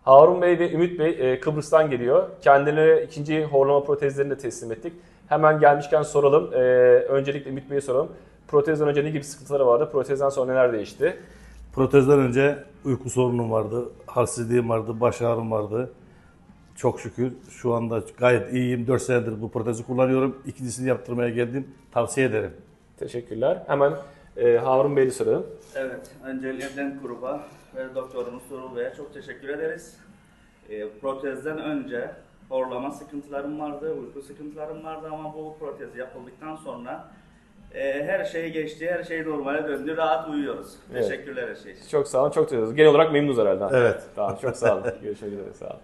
Harun Bey ve Ümit Bey Kıbrıs'tan geliyor. Kendilerine ikinci horlama protezlerini de teslim ettik. Hemen gelmişken soralım. Öncelikle Ümit Bey'e soralım. Protezden önce ne gibi sıkıntıları vardı? Protezden sonra neler değişti? Protezden önce uyku sorunum vardı, halsizliğim vardı, baş ağrım vardı. Çok şükür şu anda gayet iyiyim. 4 senedir bu protezi kullanıyorum. İkincisini yaptırmaya geldim. Tavsiye ederim. Teşekkürler. Hemen Harun Bey'e soralım. Evet, öncelikle gruba ve doktorumuz Tuğrul Bey'e çok teşekkür ederiz. Protezden önce horlama sıkıntılarım vardı, uyku sıkıntılarım vardı ama bu protez yapıldıktan sonra her şey geçti, her şey normale döndü, rahat uyuyoruz. Evet. Teşekkürler her şey için. Çok sağ olun, çok teşekkür ederiz. Genel olarak memnunuz herhalde. Evet. Tamam, çok sağ olun. Görüşmek üzere, sağ olun.